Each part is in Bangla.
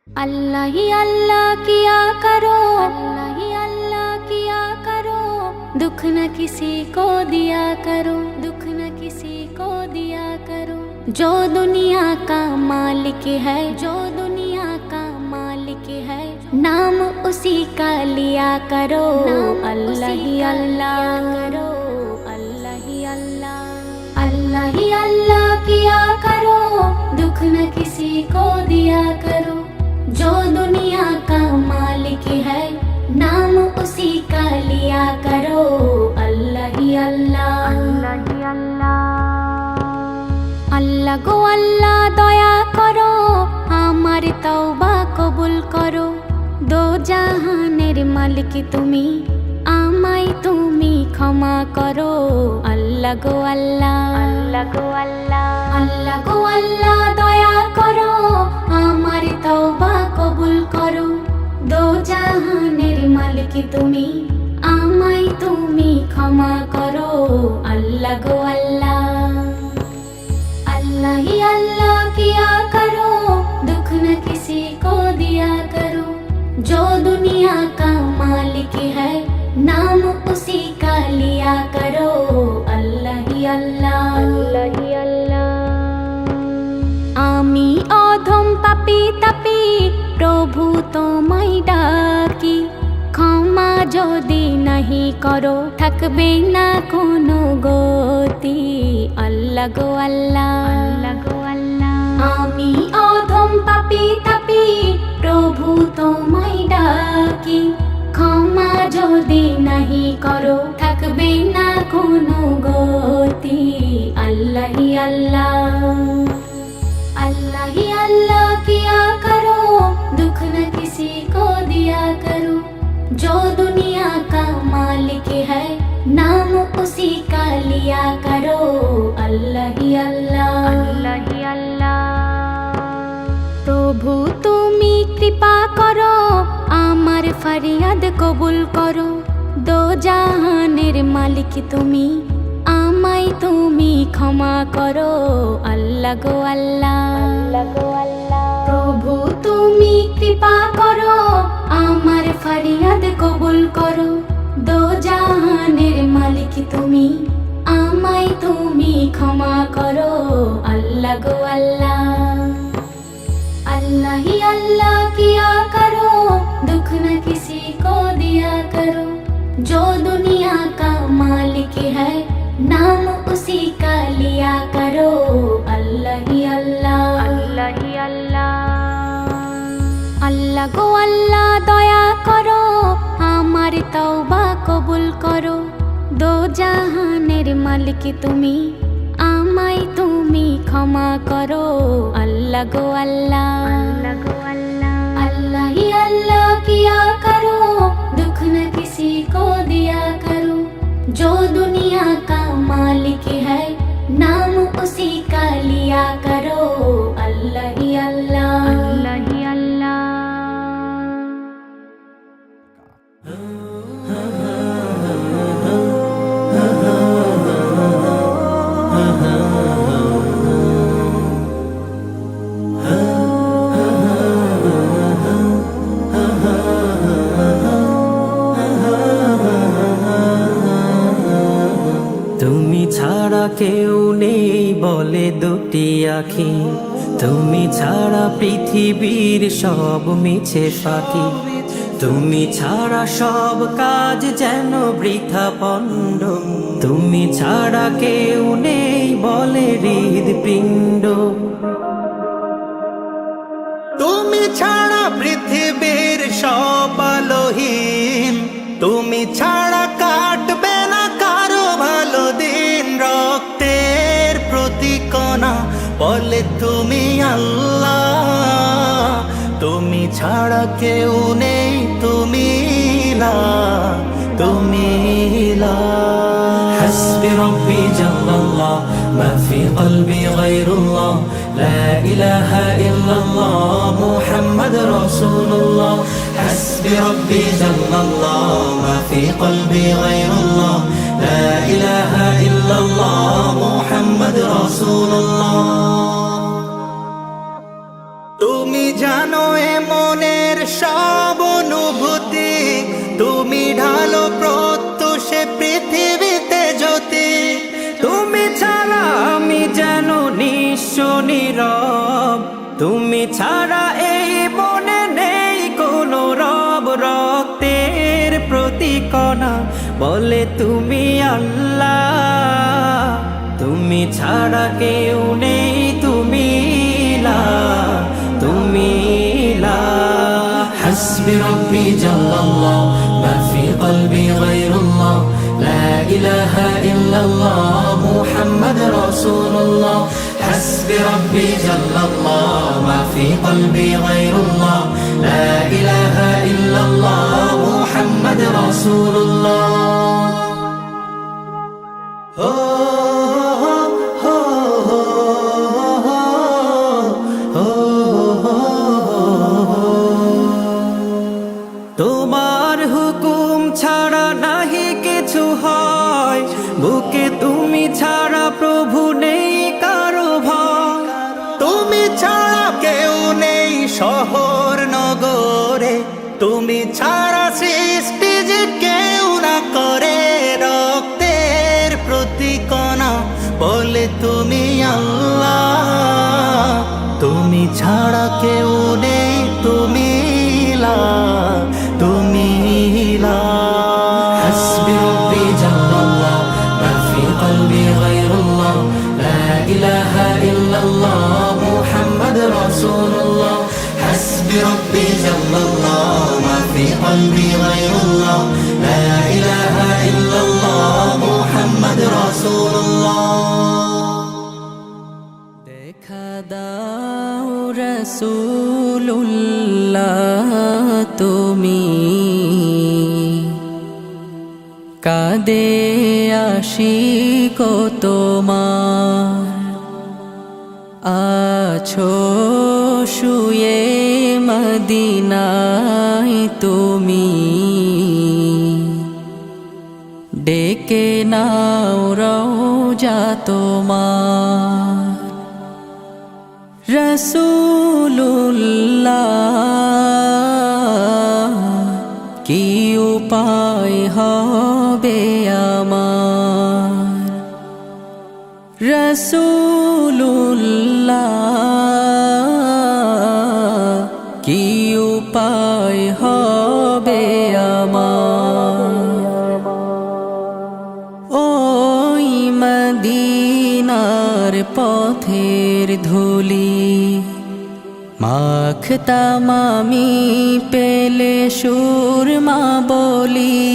अल्लाह ही अल्लाह किया करो, अल्लाह ही अल्लाह किया करो, दुख न किसी को दिया करो, दुख न किसी को दिया करो। जो दुनिया का मालिक है, जो दुनिया का मालिक है, नाम उसी का लिया करो। अल्लाह ही अल्लाह करो, अल्लाह ही अल्लाह, अल्लाह ही अल्लाह किया करो, दुख न किसी को दिया करो। जो दुनिया का मालिक है, नाम उसी का लिया करो। अल्लाह ही अल्लाह, अल्लाह ही अल्लाह। अल्लाह गो अल्लाह दया करो, আমার তওবা কবুল করো। দো জাহানের মালিক তুমি, আমায় তুমি ক্ষমা করো। আল্লাহ গো আল্লাহ, আল্লাহ গো আল্লাহ, আল্লাহ গো আল্লাহ দয়া করো, আমার তওবা কবুল করো। দো জাহানের মালিক তুমি, আমায় তুমি ক্ষমা করো। আল্লাহ গো আল্লাহ, अल्लाह ही अल्लाह किया करो, दुख न किसी को दिया करो। जो दुनिया का मालिक है, नाम उसी का लिया करो। अल्लाह ही अल्लाह, अल्लाह ही अल्लाह। आमी अधम पापी तापी, प्रभु তোমায় ডাকি। ক্ষমা যদি নাহি করো, থাকবে না কোনো গতি। আল্লাহ গো আল্লাহ, আল্লাহ গো আল্লাহ। আমি অধম পাপী তাপী, প্রভু তোমায় ডাকি। ক্ষমা যদি নাহি করো, থাকবে না কোনো গতি। আল্লাহ হি আল্লাহ, अल्लाह ही अल्लाह किया करो, दुख न किसी को दिया करो। जो दुनिया का मालिक है, नाम उसी का लिया करो। अल्लाह ही अल्लाह, अल्लाह ही अल्लाह। प्रभु তুমি কৃপা করো, আমার ফরিয়াদ কবুল করো। দো জাহানের মালিক তুমি, আমায় তুমি ক্ষমা করো। আল্লাহ গো আল্লাহ, আল্লাহ গো আল্লাহ। প্রভু তুমি কৃপা করো, আমার ফরিয়াদ কবুল করো। দো জাহানের মালিক তুমি, আমায় তুমি ক্ষমা করো। আল্লাহ গো আল্লাহ, अल्लाह ही अल्लाह किया करो, दुख न किसी को दिया करो। जो दुनिया का मालिक है, नाम उसी का लिया करो। अल्लाह ही अल्लाह, अल्लाह ही अल्लाह। अल्लाह गो अल्लाह दया करो, আমার তওবা কবুল করো। দো জাহানের মালিক তুমি, আমায় তুমি ক্ষমা করো। अल्लाह गो अल्लाह, अल्लाह गो अल्लाह। अल्लाह ही अल्लाह किया करो, दुख न किसी को दिया करो। जो दुनिया का मालिक है, नाम उसी का लिया करो। अल्लाह ही अल्लाह, अल्लाह ही अल्लाह। তুমি ছাড়া কেউ নেই বলে দুটি আঁখি, তুমি ছাড়া পৃথিবীর সব মিছে ফাঁকি। তুমি ছাড়া সব কাজ যেন বৃথা পণ্ড, তুমি ছাড়া কেউ নেই বলে হৃদপিণ্ড। তুমি ছাড়া পৃথিবীর সব আলোহীন, তুমি ছাড়া কাটবে না কারো ভালো দিন। রক্তের প্রতি কণা বলে তুমি আল্লাহ, তুমি ছাড়া কেউ নেই, তুমি লা, তুমি লা। حسبي ربي جل الله، ما في قلبي غير الله، لا إله إلا الله محمد رسول الله. حسبي ربي جل الله، ما في قلبي غير الله، لا إله إلا الله محمد رسول الله. তুমি জানো এ মনের সব অনুভূতি, তুমি ঢালো প্রত্যুষে পৃথিবীতে জ্যোতি। তুমি ছাড়া আমি যেন নিঃস্ব নীরব, তুমি ছাড়া এই মনে নেই কোনো রব। রক্তের প্রতিকণা বলে তুমি আল্লাহ, তুমি ছাড়া কেউ নেই, তুমি লা, তুমি লা। হাসবি রব্বি জাল্লাল্লাহ মা ফি কলবি গায়রুল্লাহ, লা ইলাহা ইল্লাল্লাহ মুহাম্মদ রাসূলুল্লাহ। হাসবি রব্বি জাল্লাল্লাহ মা ফি কলবি গায়রুল্লাহ, লা ইলাহা ইল্লাল্লাহ মুহাম্মদ রাসূলুল্লাহ। তোমার হুকুম ছাড়া নাহি কিছু হয়, বুকে তুমি ছাড়া প্রভু নেই কারো ভয়। তুমি ছাড়া কেউ নেই শহর নগরে, তুমি ছাড়া সৃষ্টি যে কেউ না করে। রক্তের প্রতিকণা বলে তুমি আল্লাহ, তুমি ছাড়া কেউ নেই, তুমি লা, তুমি লা। হাসবি রব্বি জাল্লাল্লাহ মা ফি কলবি গায়রুল্লাহ, লা ইলাহা ইল্লাল্লাহ মুহাম্মদ রাসূলুল্লাহ। হাসবি রব্বি জাল্লাল্লাহ মা ফি কলবি গায়রুল্লাহ, লা ইলাহা ইল্লাল্লাহ মুহাম্মদ রাসূলুল্লাহ। দেখা দাও রাসূলুল্লাহ তুমি, কাঁদে আশিক তোমার। আছো শুয়ে মদিনায় তুমি, ডেকে নাও রওজা তোমার। রাসূলুল্লাহ কি উপায় হবে আমার, রাসূলুল্লাহ কি উপায় হবে আমার। ওই মদিনার পথের ধুলি মাখতাম আমি পেলে সুরমা বলি।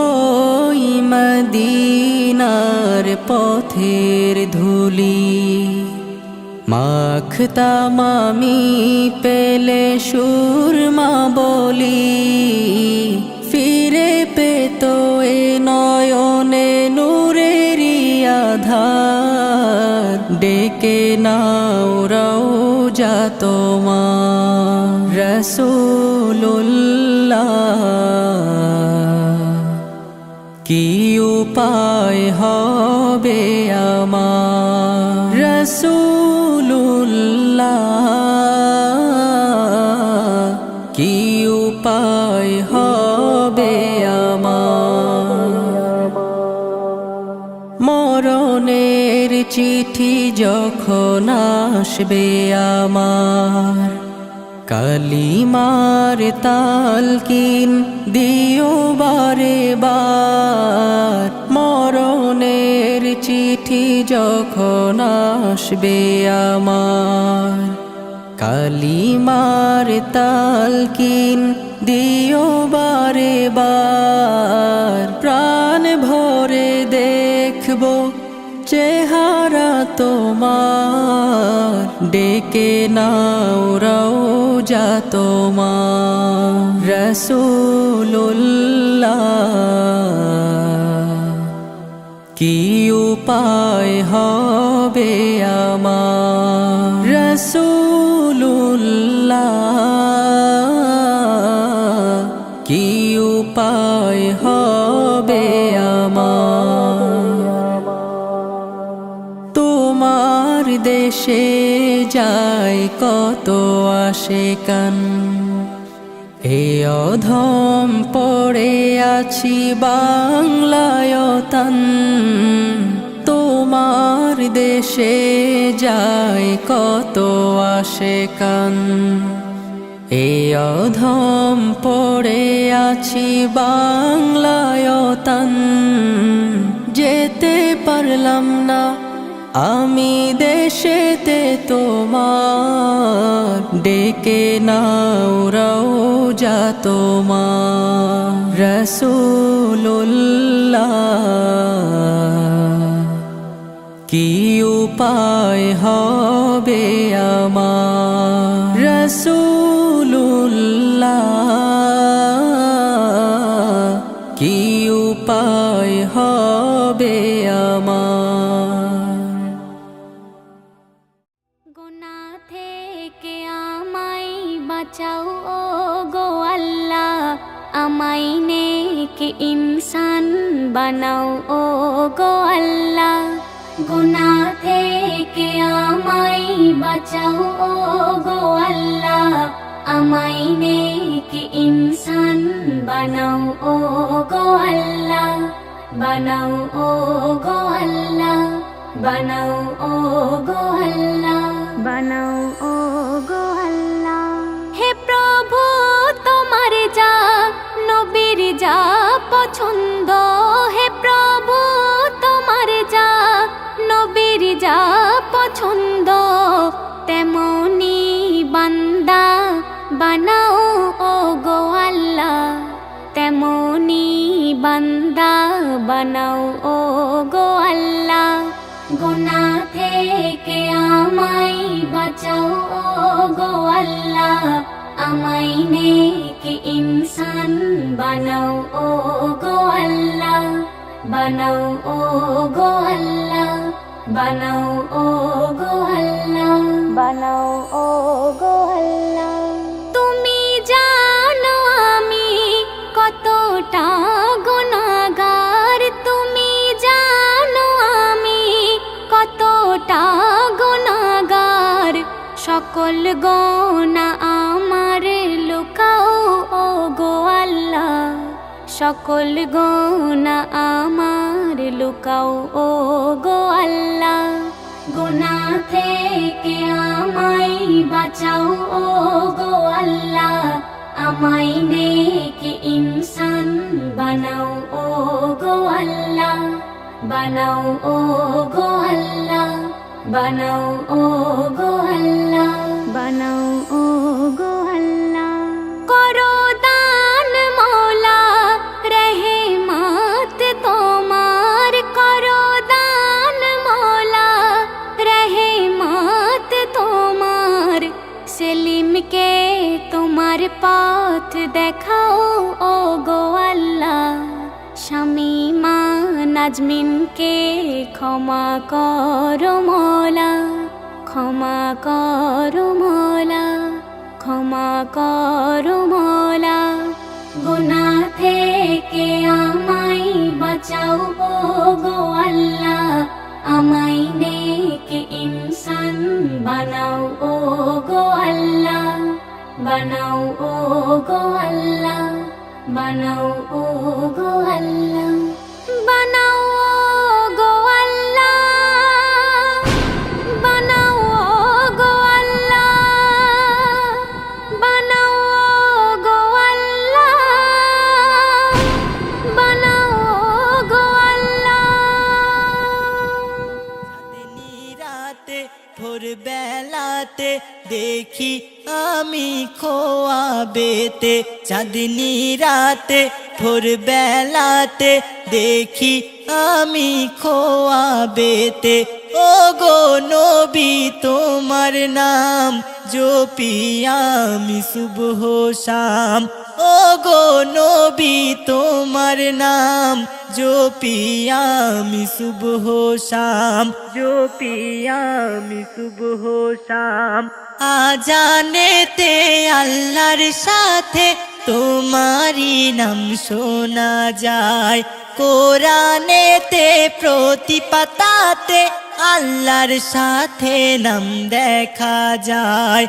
ওই মদিনার পথের ধুলি মাখতাম আমি পেলে সুরমা বলি। ফিরে পেত এ নয়নে নূরেরি আধার, ডেকে নাও রওজা তোমার। রাসূলুল্লাহ কি উপায় হবে আমার, রাসূলুল্লাহ কি উপায় হবে আমার। মরণের চিঠি যখন আসবে আমার, কালিমার তালকিন দিও বারে বার। মরণের চিঠি যখন আসবে আমার, কালিমার তালকিন দিও বারে বার। প্রাণ ভরে দেখব চেহারা তোমার, ডেকে নাও রওজা তোমার। রাসূলুল্লাহ কি উপায় হবে আমার, রাসূলুল্লাহ কি উপায় হবে আমার। তোমার দেশে যায় কত আশিকান। এ অধম পড়ে আছি বাংলায় তান, তোমার দেশে যায় কত আশিকান। এ অধম পড়ে আছি বাংলায় তান, যেতে পারলাম না আমি দেশেতে তোমার, ডেকে নাও রওজা তোমার রাসূলুল্লাহ। কি উপায় হবে আমার রাসূলুল্লাহ, কি উপায় হবে আমার। গুনাহ থেকে আমায় বাঁচাও ও গো আল্লাহ, আমায় নেক ইনসান বানাও ও গো আল্লাহ। গুনাহ থেকে আমায় বাঁচাও ও গো আল্লাহ, আমায় নেক ইনসান বানাও ও গো আল্লাহ, বানাও ও গো আল্লাহ, বানাও ও গো আল্লাহ, বানাও ও গো আল্লাহ। হে প্রভু তোমার যা নবীর যা পছন্দ, হে প্রভু তোমার যা নবীর যা পছন্দ, তেমনি বান্দা বানাও ও গো আল্লাহ, তেমনি বান্দা বানাও ও গো আল্লাহ। গুনাহ থেকে আমায় বাঁচাও ও গো আল্লাহ, আমায় নেক ইনসান বানাও ও গো আল্লাহ, বানাও ও গো আল্লাহ, বানাও ও গো আল্লাহ, বানাও ও গো আল্লাহ। তুমি জানো আমি কতটা গুনাহগার, তুমি জানো আমি কতটা গুনাহগার, সকল গুনাহ আমার লুকাও ও গো আল্লাহ, সকল গুনাহ আমার লুকাও ও গো আল্লাহ। গুনাহ থেকে আমায় বাঁচাও ও গো আল্লাহ, আমায় নেক ইনসান বানাও ও গো আল্লাহ, বানাও ও গো আল্লাহ, বানাও ও গো আল্লাহ, বানাও ও গো আল্লাহ। করো দান মওলা রহমত তোমার, করো দান মওলা রহমত তোমার, সেলিমকে তোমার পথ দেখাও ও গো আল্লাহ, শামীমা নাজমিনকে ক্ষমা করো মওলা, ক্ষমা করো মওলা, ক্ষমা করো মওলা। গুনাহ থেকে আমায় বাঁচাও ও গো আল্লাহ, আমায় নেক ইনসান বানাও ও গো আল্লাহ, বানাও ও গো আল্লাহ, বানাও ও গো আল্লাহ, বানাও ও গো আল্লাহ, বানাও ও গো আল্লাহ, বানাও ও গো আল্লাহ, বানাও ও গো আল্লাহ। চাঁদনি রাতে ভোর বেলাতে দেখি আমি খোয়াবেতে, চাঁদনি রাতে ভোর বেলাতে দেখি আমি খোয়াবেতে, ও গো নবী তোমার নাম জপি আমি সুবহ শাম, ও গো নবী তোমার নাম জপি আমি সুবহ শাম, জপি আমি সুবহ শাম। আজানেতে আল্লাহর সাথে তোমারি নাম শোনা যায়, কোরআনেতে প্রতি পাতাতে আল্লাহর সাথে নাম দেখা যায়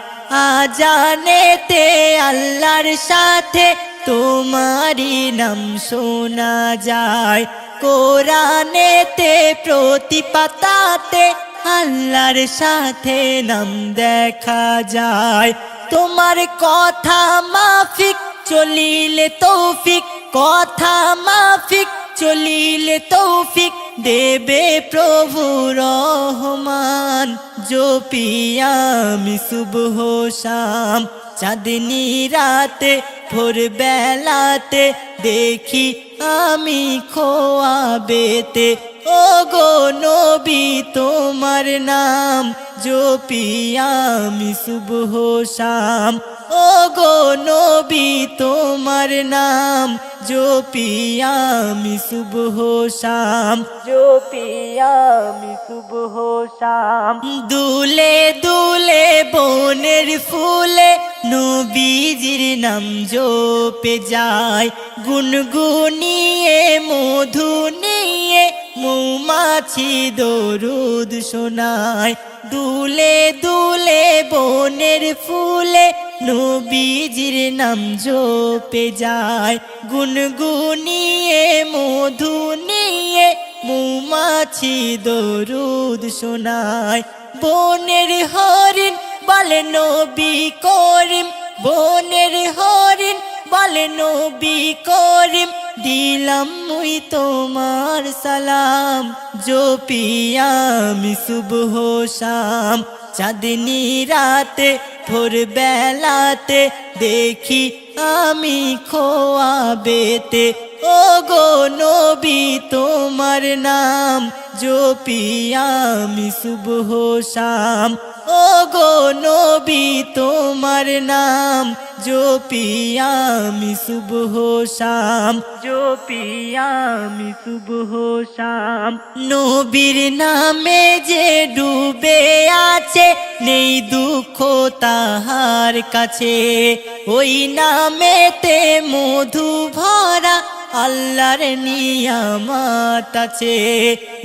আজানেতে আল্লাহর সাথে তোমারই নাম শোনা যায় কোরআনেতে প্রতি পাতাতে আল্লাহর সাথে নাম দেখা যায় তোমার কথা মাফিক চলিলে তৌফিক কথা মাফিক চলিলে তৌফিক দেবে প্রভু রহমান জপিয়ামি সুবহ শাম চাঁদনি রাতে ভোর বেলাতে দেখি আমি খোয়াবেতে ও গো নবী তোমার নাম জপিয়ামি সুবহ শাম ও গো নবী তোমার নাম জপিয়ামি সুবহ শাম জপিয়ামি সুবহ শাম দুলে দুলে বনের ফুলে নবীজির নাম জপে যায় গুনগুনিয়ে মধু নিয়ে মৌমাছি দরুদ শোনায় দুলে দুলে বনের ফুলে নবীজির নাম জপে যায় গুনগুনিয়ে মধু নিয়ে মৌমাছি দরুদ শোনায় বনের হরিণ বলে নবী করিম বনের হরিণ বলে নবী করিম দিলাম মুই তোমার সালাম জপিয়ামি সুবহ শাম চাঁদনি রাতে ভোর বেলাতে দেখি আমি খোয়াবেতে ও গো নবী তোমার নাম জপিয়ামি সুবহ শাম ও গো নবী তোমার নাম জপিয়ামি সুবহ শাম জপিয়ামি সুবহ শাম নবীর নামে যে ডুবে আছে নেই দুঃখ তাহার কাছে ওই নামেতে মধু ভরা আল্লাহর নিয়ামত আছে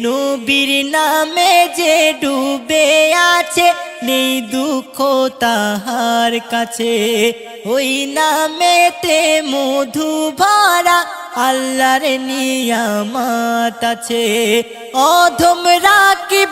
নবীর নামে যে ডুবে আছে নেই দুঃখ তাহার কাছে ওই নামেতে মধু ভরা আল্লাহর নিয়ামত আছে অধম রাকিব